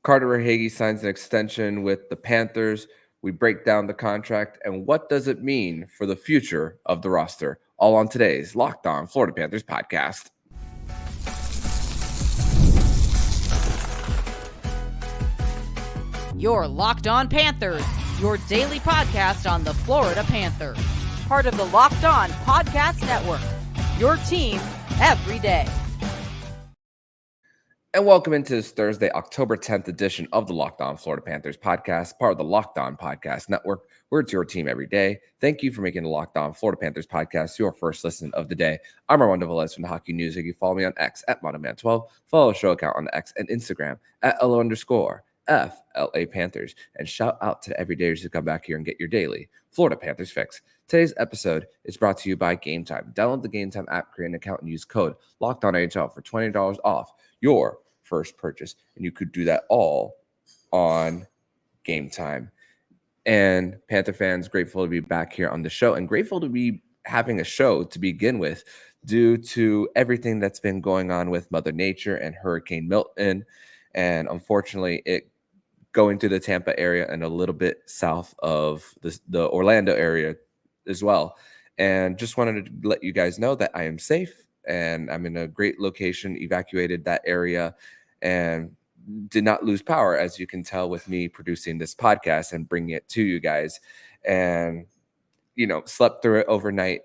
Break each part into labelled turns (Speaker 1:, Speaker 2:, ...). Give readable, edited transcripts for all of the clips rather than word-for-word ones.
Speaker 1: Carter Verhaeghe signs an extension with the Panthers. We break down the contract and what does it mean for the future of the roster. All on today's Locked On Florida Panthers podcast.
Speaker 2: You're Locked On Panthers, your daily podcast on the Florida Panthers. Part of the Locked On Podcast Network, your team every day.
Speaker 1: And welcome into this Thursday, October 10th edition of the Locked On Florida Panthers podcast, part of the Locked On Podcast Network, where it's your team every day. Thank you for making the Locked On Florida Panthers podcast your first listen of the day. I'm Armando Velez from the Hockey News. You can follow me on X at MondoMan12. Follow the show account on X and Instagram at @LO_FLA Panthers. And shout out to the everydayers who come back here and get your daily Florida Panthers fix. Today's episode is brought to you by Game Time. Download the Game Time app, create an account, and use code LOCKEDONAHL for $20 off your first purchase, and you could do that all on Game Time. And Panther fans, grateful to be back here on the show and grateful to be having a show to begin with due to everything that's been going on with Mother Nature and Hurricane Milton, and unfortunately it going to the Tampa area and a little bit south of the Orlando area as well. And just wanted to let you guys know that I am safe and I'm in a great location, evacuated that area, and did not lose power, as you can tell with me producing this podcast and bringing it to you guys. And, slept through it overnight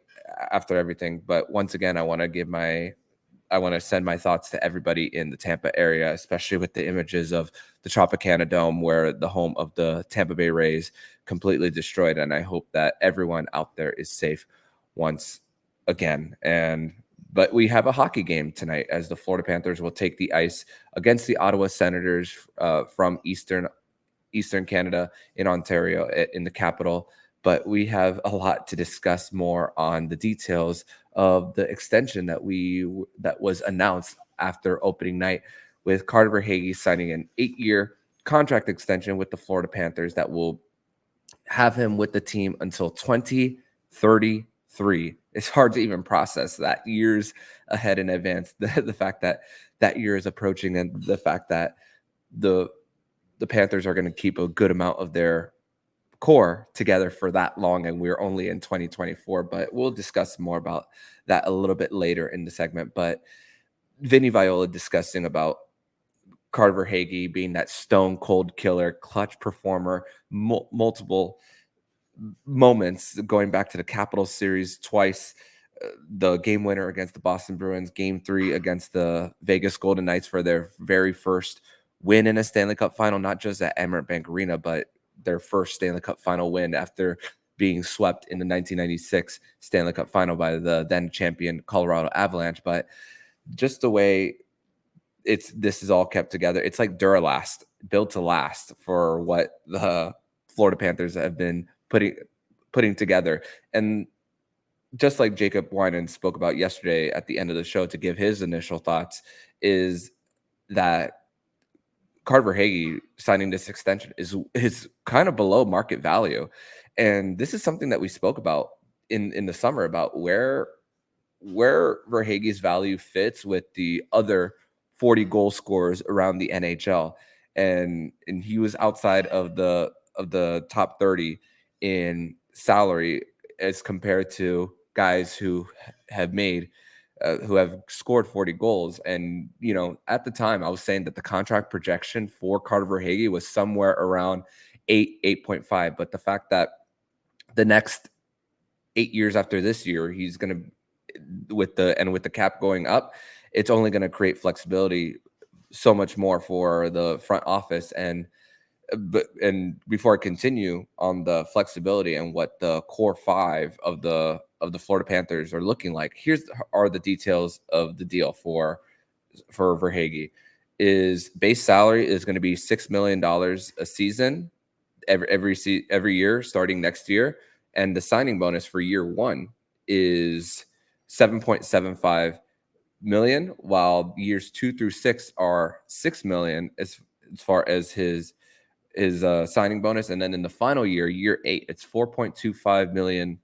Speaker 1: after everything. But once again, I want to send my thoughts to everybody in the Tampa area, especially with the images of the Tropicana Dome, where the home of the Tampa Bay Rays completely destroyed. And I hope that everyone out there is safe once again. But we have a hockey game tonight as the Florida Panthers will take the ice against the Ottawa Senators from Eastern Canada in Ontario, in the capital. But we have a lot to discuss more on the details of the extension that was announced after opening night, with Carter Verhaeghe signing an 8-year contract extension with the Florida Panthers that will have him with the team until 2033. It's hard to even process that years ahead in advance. The fact that year is approaching, and the fact that the Panthers are going to keep a good amount of their core together for that long, and we're only in 2024. But we'll discuss more about that a little bit later in the segment. But Vinny Viola discussing about Carter Verhaeghe being that stone cold killer, clutch performer, multiple moments going back to the Capitals series twice, the game winner against the Boston Bruins, game 3 against the Vegas Golden Knights for their very first win in a Stanley Cup final, not just at Emirates Bank Arena, but their first Stanley Cup final win after being swept in the 1996 Stanley Cup final by the then champion Colorado Avalanche. But just the way this is all kept together, it's like Duralast, built to last for what the Florida Panthers have been putting together. And just like Jacob Winan spoke about yesterday at the end of the show to give his initial thoughts, is that Carter Verhaeghe signing this extension is kind of below market value. And this is something that we spoke about in the summer, about where Verhaeghe's value fits with the other 40 goal scorers around the NHL. And he was outside of the top 30 in salary as compared to guys who have scored 40 goals. And, at the time I was saying that the contract projection for Carter Verhaeghe was somewhere around 8.5. But the fact that the next 8 years after this year, he's going to, with the cap going up, it's only going to create flexibility so much more for the front office. And before I continue on the flexibility and what the core 5 of the Florida Panthers are looking like, are the details of the deal for Verhaeghe. Is base salary is going to be $6 million a season every year starting next year, and the signing bonus for year 1 is $7.75 million, while years 2 through 6 are $6 million as far as his signing bonus. And then in the final year 8, it's $4.25 million.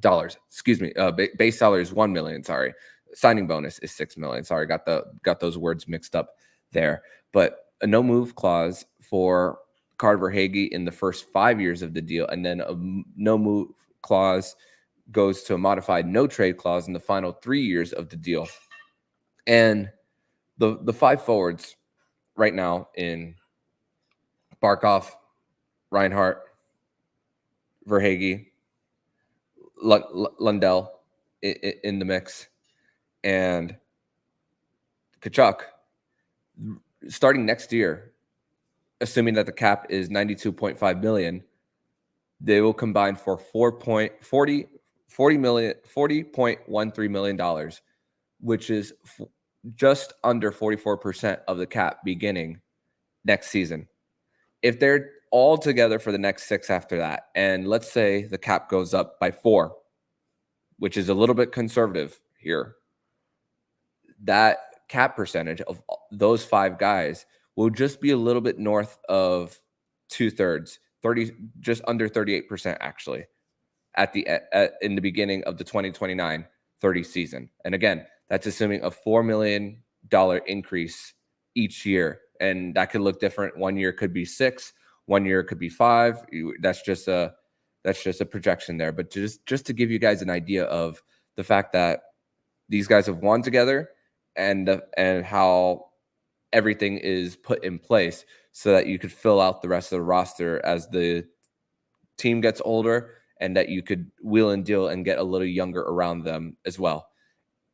Speaker 1: Excuse me. Base salary is $1 million. Sorry. Signing bonus is $6 million. Sorry. Got those words mixed up there. But a no move clause for Carter Verhaeghe in the first 5 years of the deal, and then a no move clause goes to a modified no trade clause in the final 3 years of the deal. And the 5 forwards right now in Barkov, Reinhart, Verhaeghe, Lundell in the mix, and Tkachuk, starting next year, assuming that the cap is $92.5 million, they will combine for $40.13 million, which is just under 44% of the cap beginning next season. If they're all together for the next 6 after that, and let's say the cap goes up by 4, which is a little bit conservative here, that cap percentage of those 5 guys will just be a little bit north of 2/3, 30, just under 38% actually, in the beginning of the 2029-30 season. And again, that's assuming a $4 million increase each year, and that could look different. One year could be 6, one year could be 5. That's just a projection there. But just to give you guys an idea of the fact that these guys have won together, and how everything is put in place so that you could fill out the rest of the roster as the team gets older, and that you could wheel and deal and get a little younger around them as well.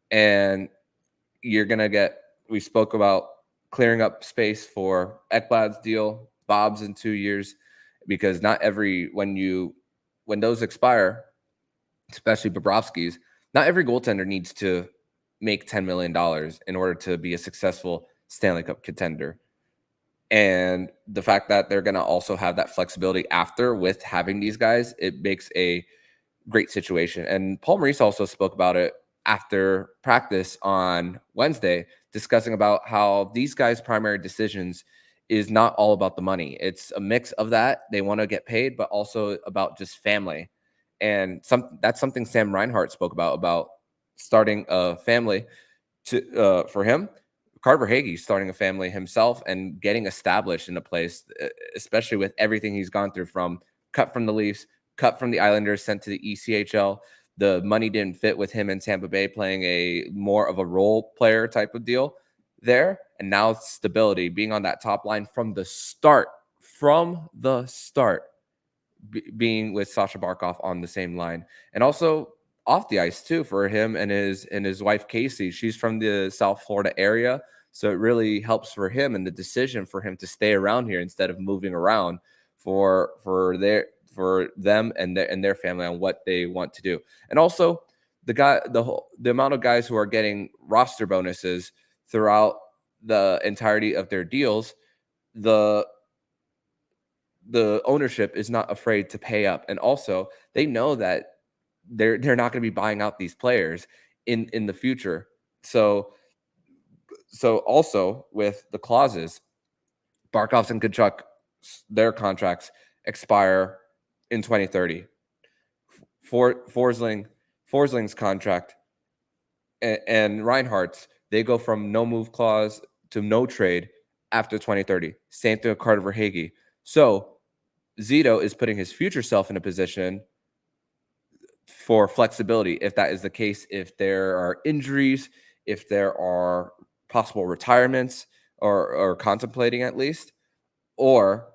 Speaker 1: And you're going to get, we spoke about clearing up space for Ekblad's deal, Bob's in 2 years, because not every, when those expire, especially Bobrovsky's, not every goaltender needs to make $10 million in order to be a successful Stanley Cup contender. And the fact that they're going to also have that flexibility after with having these guys, it makes a great situation. And Paul Maurice also spoke about it after practice on Wednesday, discussing about how these guys' primary decisions is not all about the money. It's a mix of that. They want to get paid, but also about just family. And that's something Sam Reinhart spoke about starting a family for him. Carter Verhaeghe starting a family himself and getting established in a place, especially with everything he's gone through, from cut from the Leafs, cut from the Islanders, sent to the ECHL. The money didn't fit with him in Tampa Bay, playing a more of a role player type of deal there. And now stability, being on that top line from the start, being with Sasha Barkov on the same line, and also off the ice too for him and his wife Casey. She's from the South Florida area, so it really helps for him and the decision for him to stay around here instead of moving around for them and their family on what they want to do. And also the amount of guys who are getting roster bonuses throughout the entirety of their deals, the ownership is not afraid to pay up. And also they know that they're not going to be buying out these players in the future. So also with the clauses, Barkov's and Tkachuk, their contracts expire in 2030. Forsling's contract and Reinhardt's, they go from no move clause to no trade after 2030. Same thing with Carter Verhaeghe. So Zito is putting his future self in a position for flexibility, if that is the case, if there are injuries, if there are possible retirements or contemplating at least, or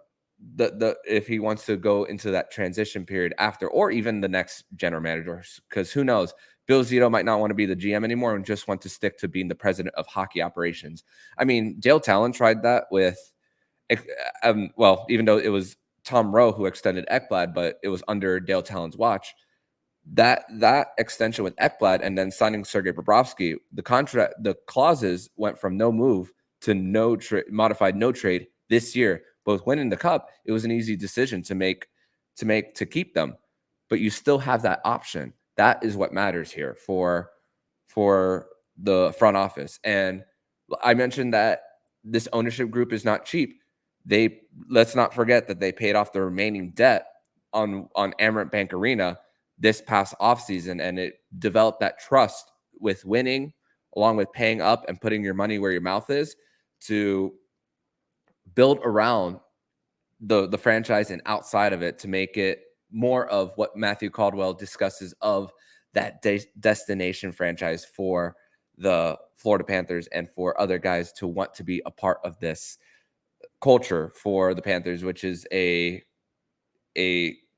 Speaker 1: if he wants to go into that transition period after, or even the next general manager, because who knows, Bill Zito might not want to be the GM anymore and just want to stick to being the president of hockey operations. I mean, Dale Talon tried that with, even though it was Tom Rowe who extended Ekblad, but it was under Dale Talon's watch. That extension with Ekblad and then signing Sergei Bobrovsky, the clauses went from no move to no modified no trade this year. Both winning the cup, it was an easy decision to keep them, but you still have that option. That is what matters here for the front office. And I mentioned that this ownership group is not cheap. Let's not forget that they paid off the remaining debt on Amerant Bank Arena this past offseason, and it developed that trust with winning, along with paying up and putting your money where your mouth is, to build around the franchise and outside of it to make it more of what Matthew Caldwell discusses of that destination franchise for the Florida Panthers and for other guys to want to be a part of this culture for the Panthers, which is a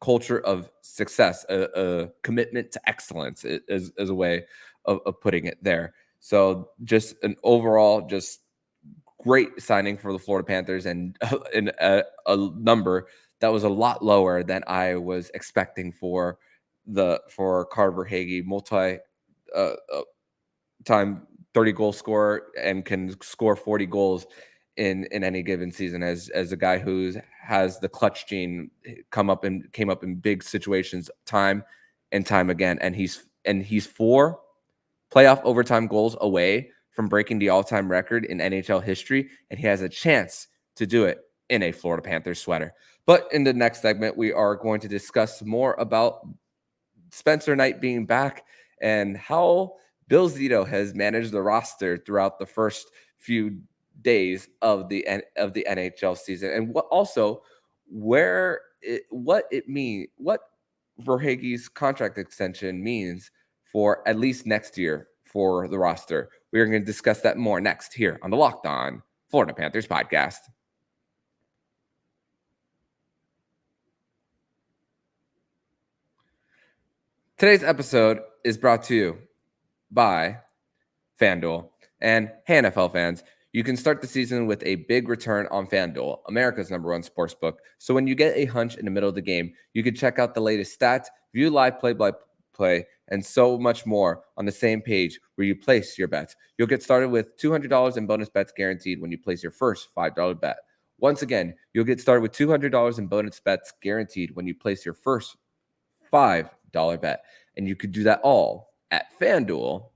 Speaker 1: culture of success, a commitment to excellence is a way of putting it there. So just an overall, just great signing for the Florida Panthers, and a number that was a lot lower than I was expecting for Carter Verhaeghe, multi time 30 goal scorer and can score 40 goals in any given season as a guy who has the clutch gene, came up in big situations time and time again, and he's 4 playoff overtime goals away from breaking the all-time record in NHL history, and he has a chance to do it in a Florida Panthers sweater. But in the next segment, we are going to discuss more about Spencer Knight being back and how Bill Zito has managed the roster throughout the first few days of the NHL season, and what Verhaeghe's contract extension means for at least next year for the roster. We are going to discuss that more next here on the Locked On Florida Panthers podcast. Today's episode is brought to you by FanDuel. And hey, NFL fans, you can start the season with a big return on FanDuel, America's #1 sportsbook. So when you get a hunch in the middle of the game, you can check out the latest stats, view live play-by-play, and so much more on the same page where you place your bets. You'll get started with $200 in bonus bets guaranteed when you place your first $5 bet. Once again, you'll get started with $200 in bonus bets guaranteed when you place your first $5 bet. And you could do that all at FanDuel.com.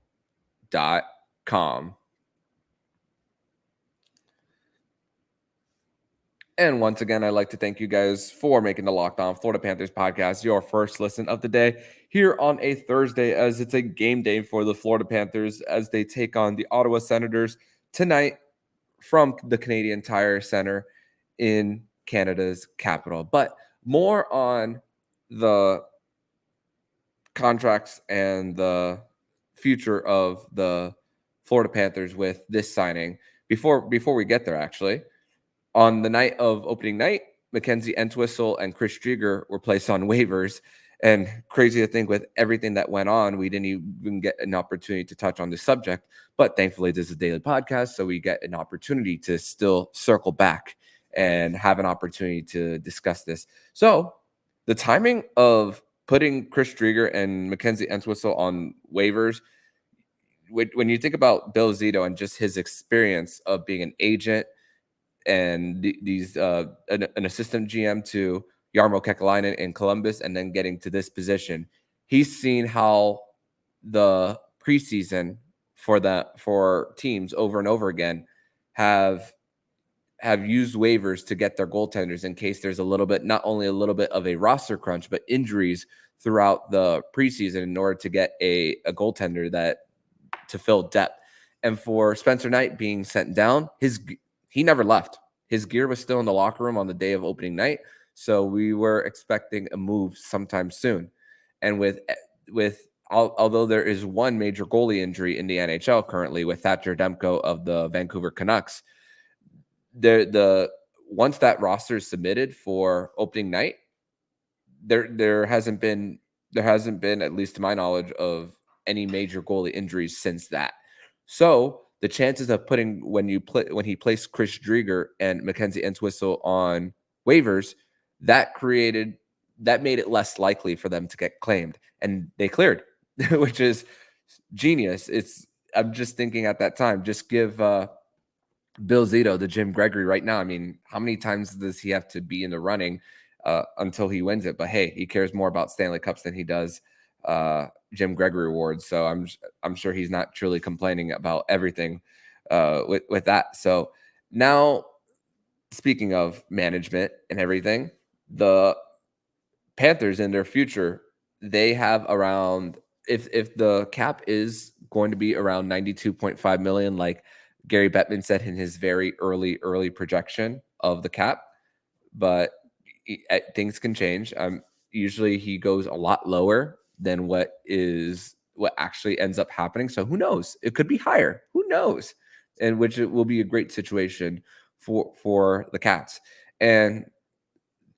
Speaker 1: And once again, I'd like to thank you guys for making the Locked On Florida Panthers podcast your first listen of the day here on a Thursday, as it's a game day for the Florida Panthers as they take on the Ottawa Senators tonight from the Canadian Tire Center in Canada's capital. But more on the contracts and the future of the Florida Panthers with this signing. Before we get there, actually, on the night of opening night, Mackenzie Entwistle and Chris Driedger were placed on waivers. And crazy to think, with everything that went on, we didn't even get an opportunity to touch on the subject. But thankfully, this is a daily podcast, so we get an opportunity to still circle back and have an opportunity to discuss this. So the timing of putting Chris Driedger and Mackenzie Entwistle on waivers, when you think about Bill Zito and just his experience of being an agent and an assistant GM to Jarmo Kekalainen in Columbus, and then getting to this position, he's seen how the preseason for teams over and over again have used waivers to get their goaltenders in case there's not only a little bit of a roster crunch, but injuries throughout the preseason in order to get a goaltender to fill depth. And for Spencer Knight being sent down, he never left. His gear was still in the locker room on the day of opening night. So we were expecting a move sometime soon. And although there is one major goalie injury in the NHL currently with Thatcher Demko of the Vancouver Canucks, once that roster is submitted for opening night, there hasn't been, at least to my knowledge, of any major goalie injuries since that. So the chances of when he placed Chris Driedger and Mackenzie Entwistle on waivers, that made it less likely for them to get claimed, and they cleared, which is genius. I'm just thinking at that time, just give Bill Zito the Jim Gregory right now. I mean, how many times does he have to be in the running until he wins it? But hey, he cares more about Stanley Cups than he does Jim Gregory awards. So I'm sure he's not truly complaining about everything with that. So now, speaking of management and everything, the Panthers in their future, they have around, if the cap is going to be around $92.5 million, like Gary Bettman said in his very early projection of the cap, but things can change. Usually he goes a lot lower than what actually ends up happening. So who knows? It could be higher. Who knows? And which it will be a great situation for the Cats. And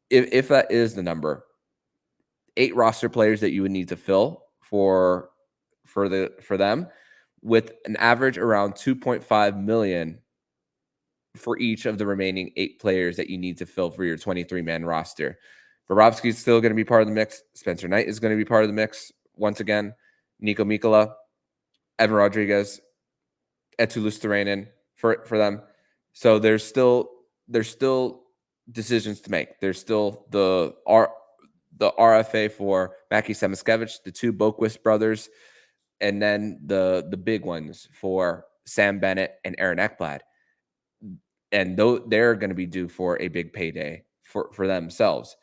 Speaker 1: if that is the number, 8 roster players that you would need to fill for them, with an average around 2.5 million for each of the remaining 8 players that you need to fill for your 23-man roster. Bobrovsky is still going to be part of the mix. Spencer Knight is going to be part of the mix once again. Nico Mikkola, Evan Rodriguez, Eetu Luostarinen for them. So there's still decisions to make. There's still the RFA for Mackie Samoskevich, the 2 Boquist brothers, and then the big ones for Sam Bennett and Aaron Ekblad. And they're going to be due for a big payday for themselves.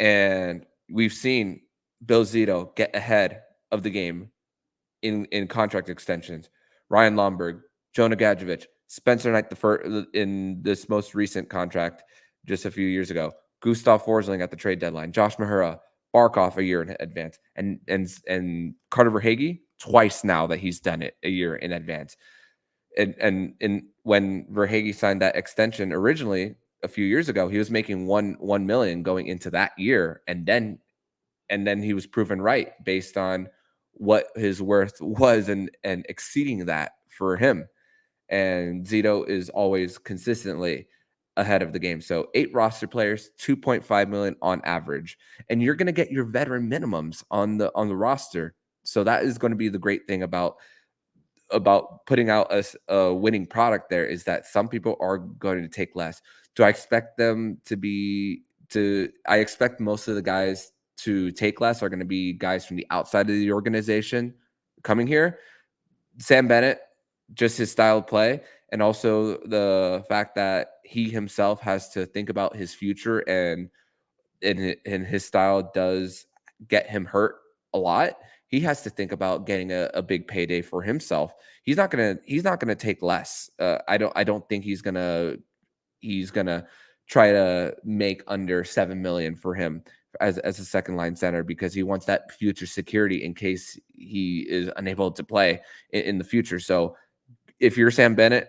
Speaker 1: And we've seen Bill Zito get ahead of the game in contract extensions. Ryan Lomberg, Jonah Gadjevich, Spencer Knight in this most recent contract just a few years ago. Gustav Forsling at the trade deadline. Josh Mahura, Barkov a year in advance. And Carter Verhaeghe twice now that he's done it a year in advance. And when Verhaeghe signed that extension originally a few years ago, he was making $1 million going into that year, and then he was proven right based on what his worth was and exceeding that for him. And Zito is always consistently ahead of the game. So 8 roster players, 2.5 million on average, and you're going to get your veteran minimums on the roster. So that is going to be the great thing about putting out a winning product there, is that some people are going to take less. Do I expect them I expect most of the guys to take less are going to be guys from the outside of the organization coming here. Sam Bennett, just his style of play, and also the fact that he himself has to think about his future, and his style does get him hurt a lot. He has to think about getting a big payday for himself. He's not gonna take less. I don't think he's gonna try to make under $7 million for him as a second line center, because he wants that future security in case he is unable to play in the future. So if you're Sam Bennett,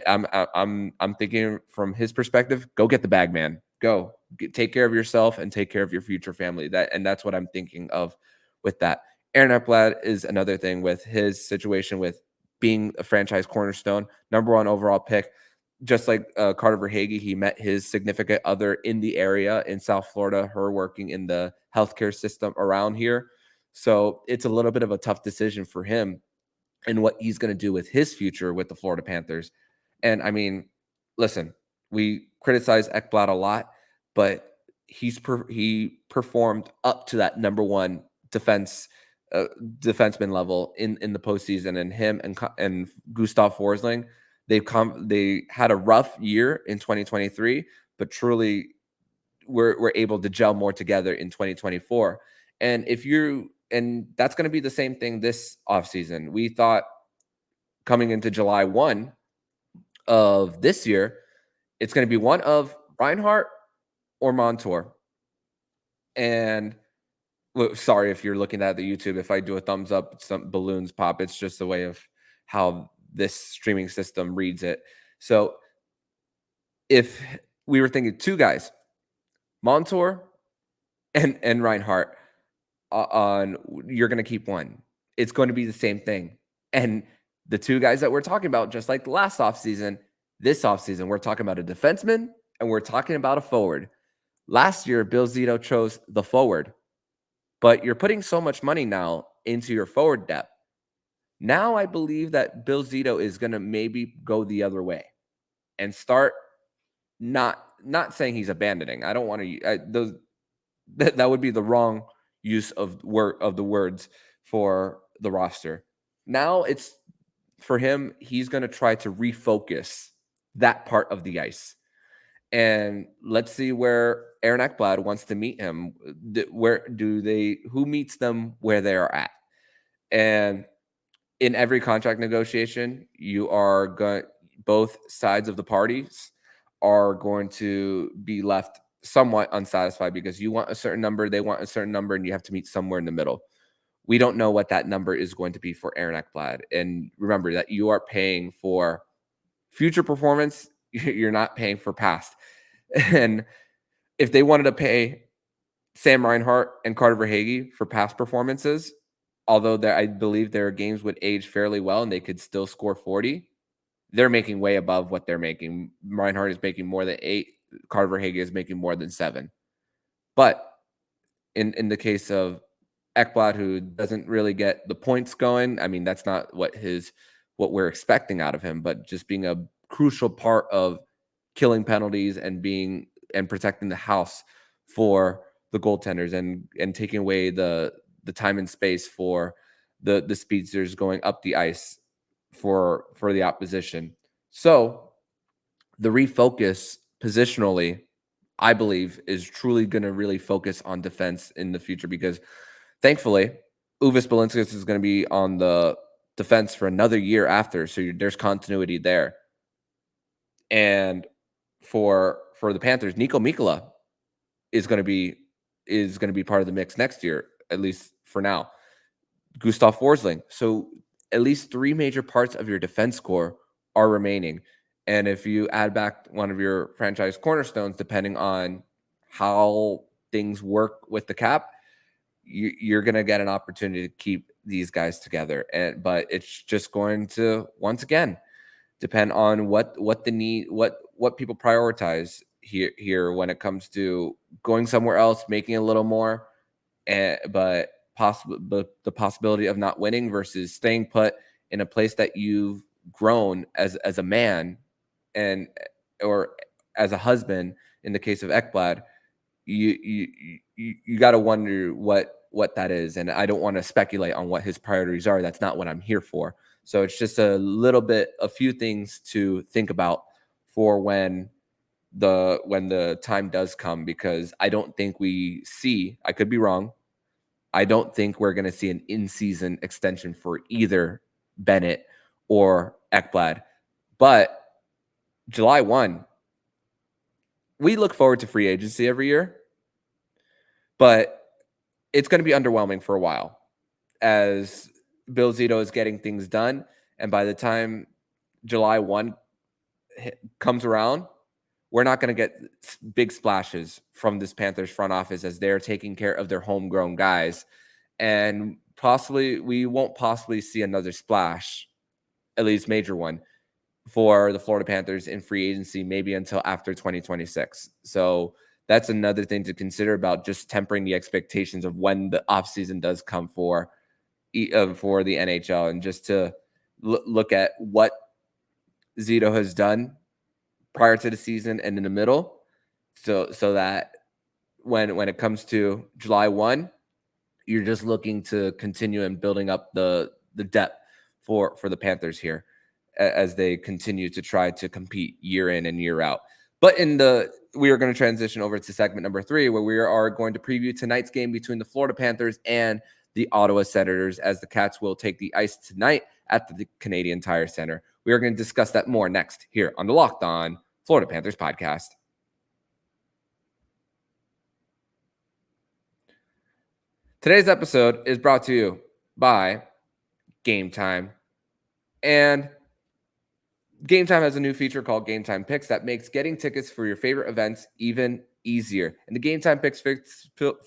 Speaker 1: I'm thinking from his perspective, go get the bag, man. Go take care of yourself and take care of your future family. That's what I'm thinking of with that. Aaron Ekblad is another thing with his situation with being a franchise cornerstone, number 1 overall pick. Just like Carter Verhaeghe, he met his significant other in the area in South Florida, her working in the healthcare system around here. So it's a little bit of a tough decision for him and what he's going to do with his future with the Florida Panthers. And I mean, listen, we criticize Ekblad a lot, but he performed up to that number 1 defenseman level in the postseason. And him and Gustav Forsling, they had a rough year in 2023, but truly were able to gel more together in 2024. And that's going to be the same thing this offseason. We thought coming into July 1 of this year, it's going to be one of Reinhart or Montour. And sorry if you're looking at the YouTube, if I do a thumbs up, some balloons pop. It's just a way of how this streaming system reads it. So if we were thinking 2 guys, Montour and Reinhart, you're going to keep one. It's going to be the same thing. And the 2 guys that we're talking about, just like the last offseason, this offseason, we're talking about a defenseman and we're talking about a forward. Last year, Bill Zito chose the forward, but you're putting so much money now into your forward depth. Now I believe that Bill Zito is going to maybe go the other way and start not saying he's abandoning. I don't want to that would be the wrong use of the words for the roster. Now it's for him, he's going to try to refocus that part of the ice. And let's see where Aaron Ekblad wants to meet him. Who meets them where they are at? And in every contract negotiation, both sides of the parties are going to be left somewhat unsatisfied because you want a certain number, they want a certain number, and you have to meet somewhere in the middle. We don't know what that number is going to be for Aaron Ekblad. And remember that you are paying for future performance. You're not paying for past. And if they wanted to pay Sam Reinhart and Carter Verhaeghe for past performances, although I believe their games would age fairly well and they could still score 40, they're making way above what they're making. Reinhart is making more than 8. Carter Verhaeghe is making more than 7. But in the case of Ekblad, who doesn't really get the points going, I mean, that's not what we're expecting out of him, but just being a crucial part of killing penalties and protecting the house for the goaltenders and taking away the time and space for the speedsters going up the ice for the opposition. So the refocus positionally, I believe, is truly going to really focus on defense in the future because thankfully Uvis Belinskas is going to be on the defense for another year after. So there's continuity there. And for the Panthers, Nico Mikkola is going to be part of the mix next year, at least for now. Gustav Forsling. So at least 3 major parts of your defense core are remaining. And if you add back one of your franchise cornerstones, depending on how things work with the cap, you're going to get an opportunity to keep these guys together. But it's just going to, once again, depend on what the need, what people prioritize here when it comes to going somewhere else, making a little more, but the possibility of not winning versus staying put in a place that you've grown as a man or as a husband. In the case of Ekblad, you got to wonder what that is, and I don't want to speculate on what his priorities are. That's not what I'm here for. So it's just a few things to think about for when the time does come, because I don't think I could be wrong, I don't think we're going to see an in-season extension for either Bennett or Ekblad. But July 1, we look forward to free agency every year, but it's going to be underwhelming for a while as Bill Zito is getting things done. And by the time July 1 comes around, we're not going to get big splashes from this Panthers front office as they're taking care of their homegrown guys. And we won't possibly see another splash, at least major one, for the Florida Panthers in free agency, maybe until after 2026. So that's another thing to consider about just tempering the expectations of when the offseason does come for the NHL, and just to look at what Zito has done prior to the season and in the middle, so that when it comes to July 1, you're just looking to continue and building up the depth for the Panthers here as they continue to try to compete year in and year out. But we are going to transition over to segment number 3, where we are going to preview tonight's game between the Florida Panthers and the Ottawa Senators, as the Cats will take the ice tonight at the Canadian Tire Center. We are going to discuss that more next here on the Locked On Florida Panthers podcast. Today's episode is brought to you by Game Time. And Game Time has a new feature called Game Time Picks that makes getting tickets for your favorite events even easier. And the Game Time Picks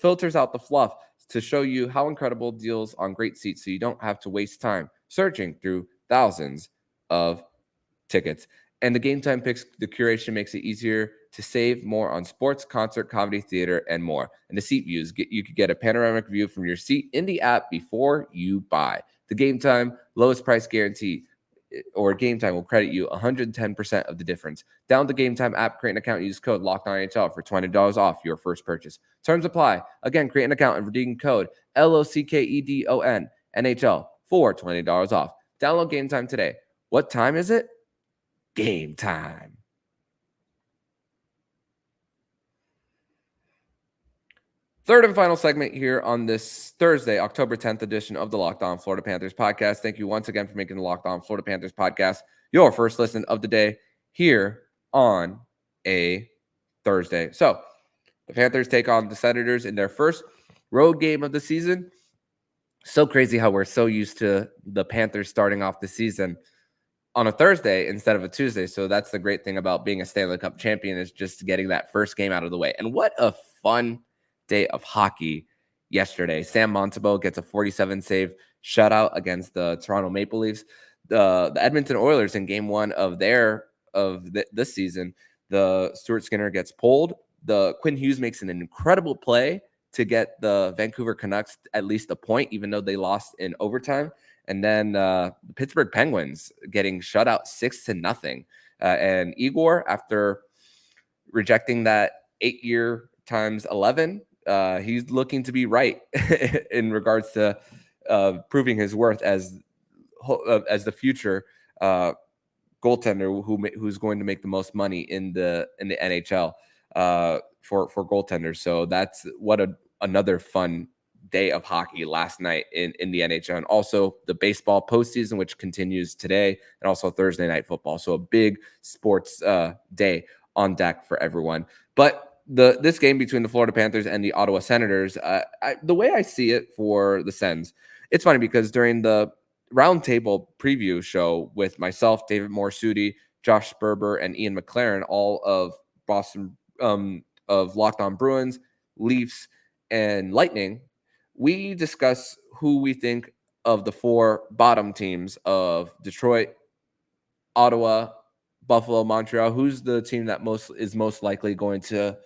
Speaker 1: filters out the fluff to show you how incredible deals on great seats, so you don't have to waste time searching through thousands of tickets. And the Game Time Picks, the curation makes it easier to save more on sports, concert, comedy, theater, and more. And the seat views, you could get a panoramic view from your seat in the app before you buy. The Game Time lowest price guarantee, or Game Time, will credit you 110% of the difference. Download the Game Time app, create an account, and use code LOCKEDONNHL for $20 off your first purchase. Terms apply. Again, create an account and redeem code LOCKEDON NHL for $20 off. Download Game Time today. What time is it? Game time. Third and final segment here on this Thursday, October 10th edition of the Locked On Florida Panthers podcast. Thank you once again for making the Locked On Florida Panthers podcast your first listen of the day here on a Thursday. So the Panthers take on the Senators in their first road game of the season. So crazy how we're so used to the Panthers starting off the season on a Thursday instead of a Tuesday. So that's the great thing about being a Stanley Cup champion, is just getting that first game out of the way. And what a fun day of hockey yesterday. Sam Montembeault gets a 47 save shutout against the Toronto Maple Leafs. The Edmonton Oilers in game one of this season, the Stuart Skinner gets pulled. The Quinn Hughes makes an incredible play to get the Vancouver Canucks at least a point, even though they lost in overtime. And then the Pittsburgh Penguins getting shut out 6-0. And Igor, after rejecting that 8-year times 11, he's looking to be right in regards to proving his worth as the future goaltender who's going to make the most money in the NHL for goaltenders. So that's another fun day of hockey last night in the NHL, and also the baseball postseason, which continues today, and also Thursday night football. So a big sports day on deck for everyone. But this game between the Florida Panthers and the Ottawa Senators, the way I see it for the Sens, it's funny because during the roundtable preview show with myself, David Morsuti, Josh Sperber, and Ian McLaren, all of Boston of Locked On Bruins, Leafs, and Lightning, we discuss who we think of the four bottom teams of Detroit, Ottawa, Buffalo, Montreal. Who's the team that is most likely going to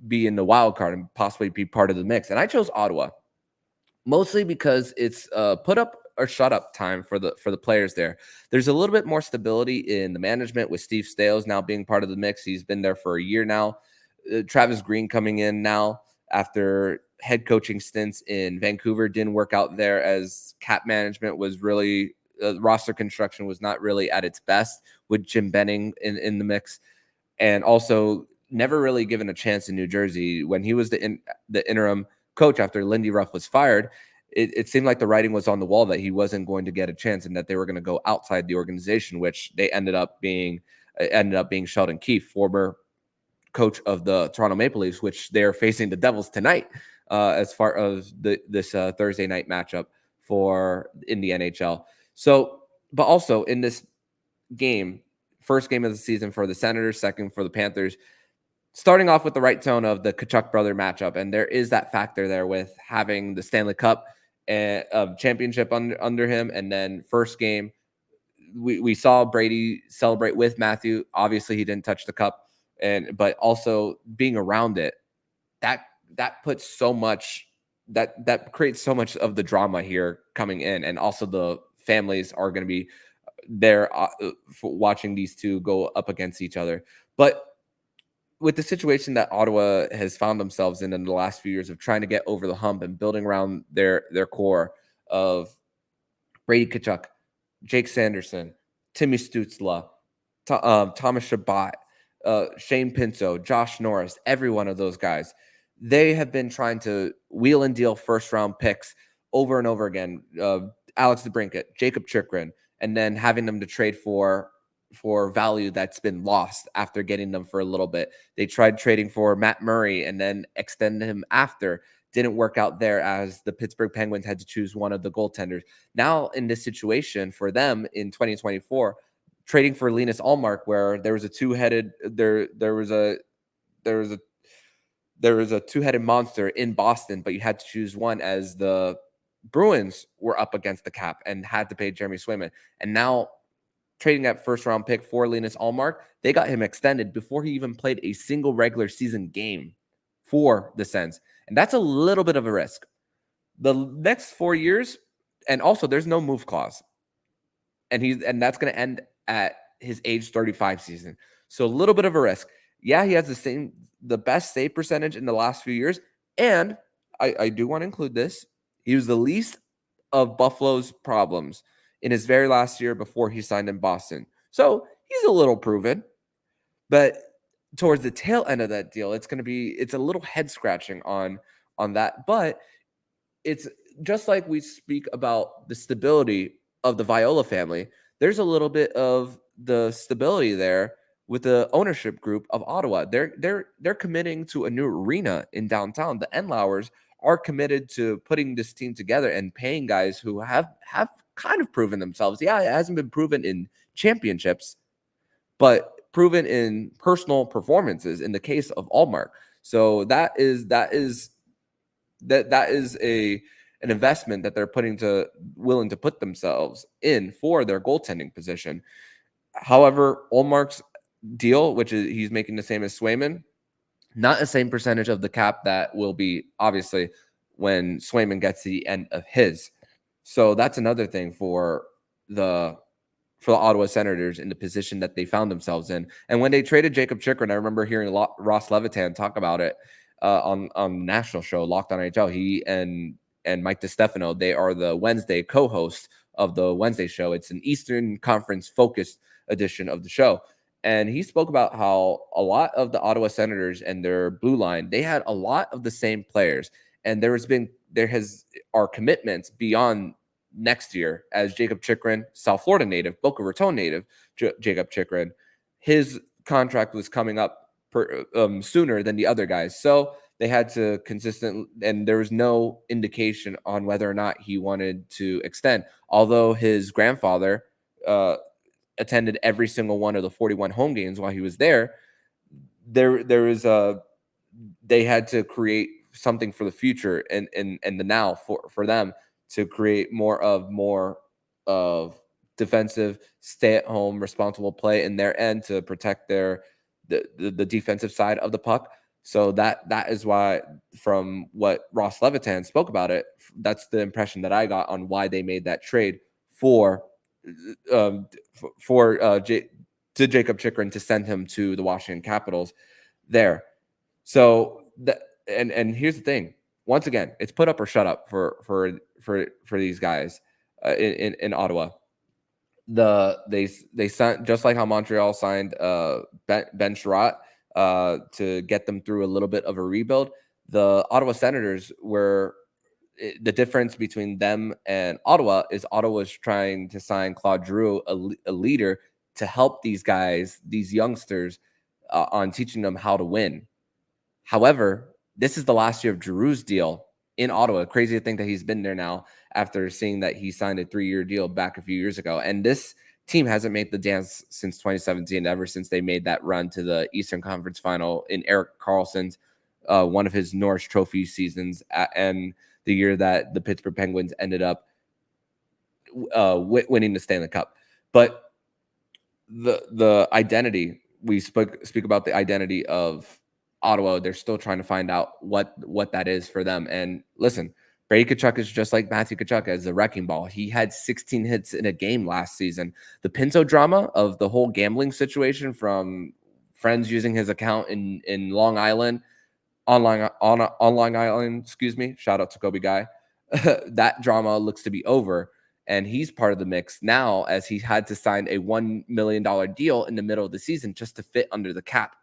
Speaker 1: be in the wild card and possibly be part of the mix? And I chose Ottawa, mostly because it's put up or shut up time for the players there. There's a little bit more stability in the management with Steve Stales now being part of the mix. He's been there for a year now. Travis Green coming in now after head coaching stints in Vancouver didn't work out there, as cap management was really roster construction was not really at its best with Jim Benning in the mix, and also never really given a chance in New Jersey when he was the interim coach after Lindy Ruff was fired. It seemed like the writing was on the wall that he wasn't going to get a chance and that they were going to go outside the organization, which they ended up being Sheldon Keefe, former coach of the Toronto Maple Leafs, which they're facing the Devils tonight as far as this Thursday night matchup in the NHL. So, but also in this game, first game of the season for the Senators, second for the Panthers, starting off with the right tone of the Tkachuk brother matchup. And there is that factor there with having the Stanley Cup championship under him. And then first game, we saw Brady celebrate with Matthew. Obviously, he didn't touch the cup, but also being around it, that puts so much, that creates so much of the drama here coming in. And also the families are going to be there for watching these two go up against each other. But with the situation that Ottawa has found themselves in the last few years of trying to get over the hump and building around their core of Brady Tkachuk, Jake Sanderson, Timmy Stützle, Thomas Chabot, Shane Pinto, Josh Norris, every one of those guys, they have been trying to wheel and deal first-round picks over and over again. Alex DeBrincat, Jacob Chikrin, and then having them to trade for value that's been lost after getting them for a little bit. They tried trading for Matt Murray and then extended him after. Didn't work out there, as the Pittsburgh Penguins had to choose one of the goaltenders. Now in this situation for them in 2024, trading for Linus Ullmark, where there was a two-headed two-headed monster in Boston, but you had to choose one, as the Bruins were up against the cap and had to pay Jeremy Swayman. And now trading that first-round pick for Linus Ullmark, they got him extended before he even played a single regular season game for the Sens. And that's a little bit of a risk. The next 4 years, and also there's no move clause. And that's going to end at his age 35 season. So a little bit of a risk. Yeah, he has the best save percentage in the last few years. And I do want to include this. He was the least of Buffalo's problems in his very last year before he signed in Boston. So he's a little proven. But towards the tail end of that deal, it's a little head scratching on that. But it's just like we speak about the stability of the Viola family. There's a little bit of the stability there with the ownership group of Ottawa. They're committing to a new arena in downtown. The Enlauers are committed to putting this team together and paying guys who have kind of proven themselves. Yeah, it hasn't been proven in championships, but proven in personal performances in the case of Allmark. So that is a an investment that they're willing to put themselves in for their goaltending position. However, Allmark's deal, which is he's making the same as Swayman, not the same percentage of the cap that will be obviously when Swayman gets to the end of his. So that's another thing for the Ottawa Senators in the position that they found themselves in. And when they traded Jakob Chychrun, I remember hearing Ross Levitan talk about it on national show Locked on NHL. He and Mike DiStefano, they are the Wednesday co-hosts of the Wednesday show. It's an Eastern Conference focused edition of the show. And he spoke about how a lot of the Ottawa Senators and their blue line, they had a lot of the same players. And there are commitments beyond next year, as Jakob Chychrun, South Florida native, Boca Raton native, Jakob Chychrun, his contract was coming up sooner than the other guys. So they had to and there was no indication on whether or not he wanted to extend. Although his grandfather attended every single one of the 41 home games while he was there, they had to create something for the future and the now for them to create more of defensive, stay-at-home, responsible play in their end to protect the defensive side of the puck. So that is why, from what Ross Levitan spoke about it, that's the impression that I got on why they made that trade to Jakob Chychrun to send him to the Washington Capitals there. So and here's the thing. Once again, it's put up or shut up for these guys in Ottawa. They signed, just like how Montreal signed Ben Sherratt to get them through a little bit of a rebuild. The Ottawa Senators the difference between them and Ottawa is Ottawa's trying to sign Claude Giroux, a leader, to help these guys, these youngsters, on teaching them how to win. However, this is the last year of Giroux's deal in Ottawa. Crazy to think that he's been there now after seeing that he signed a 3-year deal back a few years ago. And this team hasn't made the dance since 2017, ever since they made that run to the Eastern Conference Final in Erik Karlsson's one of his Norris Trophy seasons, and the year that the Pittsburgh Penguins ended up winning the Stanley Cup. But the identity, we speak about the identity of Ottawa, they're still trying to find out what that is for them. And listen, Brady Tkachuk is just like Matthew Tkachuk as a wrecking ball. He had 16 hits in a game last season. The Pinto drama of the whole gambling situation, from friends using his account in Long Island, on Long Island, excuse me. Shout out to Kobe Guy. That drama looks to be over, and he's part of the mix now, as he had to sign a $1 million deal in the middle of the season just to fit under the cap.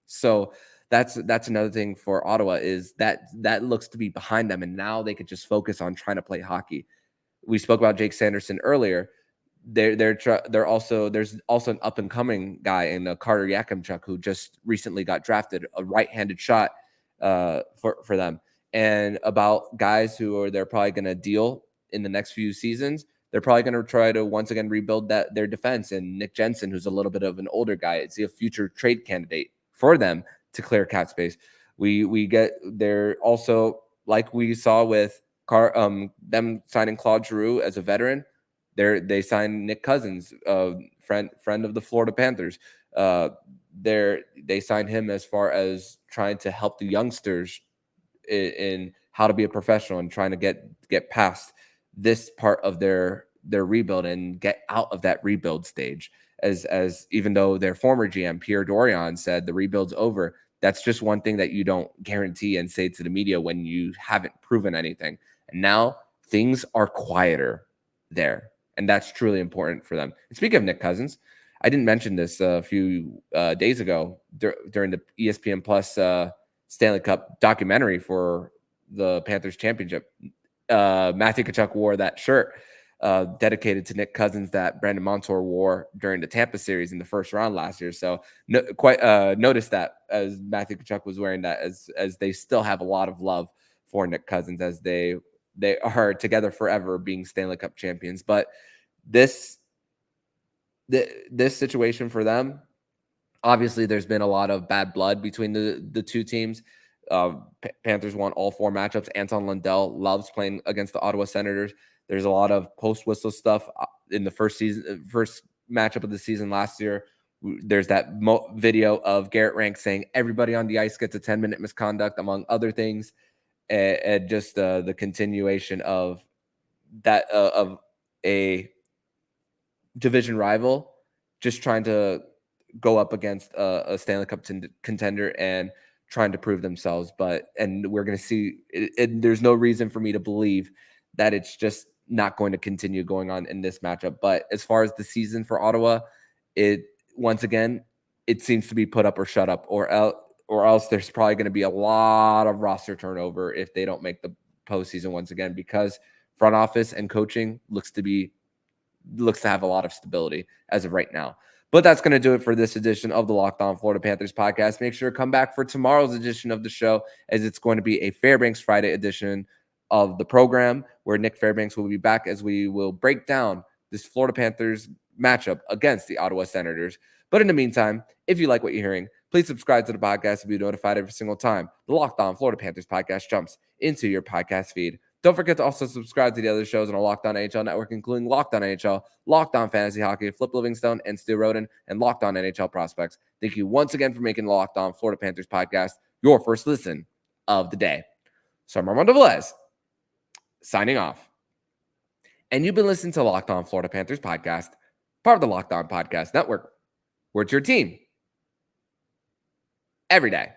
Speaker 1: So that's another thing for Ottawa, is that looks to be behind them, and now they could just focus on trying to play hockey. We spoke about Jake Sanderson earlier. There's also an up and coming guy in Carter Verhaeghe, who just recently got drafted, a right-handed shot for them. And about guys who they're probably going to deal in the next few seasons, they're probably going to try to once again rebuild their defense. And Nick Jensen, who's a little bit of an older guy, is a future trade candidate for them to clear cap space. We get there also, like we saw with them signing Claude Giroux as a veteran. They signed Nick Cousins, friend of the Florida Panthers. They signed him as far as trying to help the youngsters in how to be a professional and trying to get past this part of their rebuild and get out of that rebuild stage. As even though their former GM Pierre Dorion said the rebuild's over, that's just one thing that you don't guarantee and say to the media when you haven't proven anything. And now things are quieter there, and that's truly important for them. And speaking of Nick Cousins, I didn't mention this a few days ago during the ESPN Plus Stanley Cup documentary for the Panthers championship. Matthew Tkachuk wore that shirt dedicated to Nick Cousins that Brandon Montour wore during the Tampa series in the first round last year. So noticed that as Matthew Tkachuk was wearing that, as they still have a lot of love for Nick Cousins, as they are together forever being Stanley Cup champions. But this situation for them, obviously there's been a lot of bad blood between the two teams. Panthers won all 4 matchups. Anton Lundell loves playing against the Ottawa Senators. There's a lot of post-whistle stuff in the first matchup of the season last year. There's that video of Garrett Rank saying everybody on the ice gets a 10-minute misconduct, among other things, and just the continuation of that of a division rival just trying to go up against a Stanley Cup contender and trying to prove themselves. And we're going to see, there's no reason for me to believe that it's just not going to continue going on in this matchup. But as far as the season for Ottawa, once again, it seems to be put up or shut up, or else there's probably going to be a lot of roster turnover if they don't make the postseason once again, because front office and coaching looks to have a lot of stability as of right now. But that's going to do it for this edition of the Locked On Florida Panthers podcast. Make sure to come back for tomorrow's edition of the show, as it's going to be a Fairbanks Friday edition of the program, where Nick Fairbanks will be back as we will break down this Florida Panthers matchup against the Ottawa Senators. But in the meantime, if you like what you're hearing, please subscribe to the podcast to be notified every single time the Locked On Florida Panthers podcast jumps into your podcast feed. Don't forget to also subscribe to the other shows on our Locked On NHL network, including Locked On NHL, Locked On Fantasy Hockey, Flip Livingstone, and Stu Roden, and Locked On NHL Prospects. Thank you once again for making the Locked On Florida Panthers podcast your first listen of the day. So I'm Armando Velez, signing off. And you've been listening to Locked On Florida Panthers podcast, part of the Locked On Podcast Network, where it's your team every day.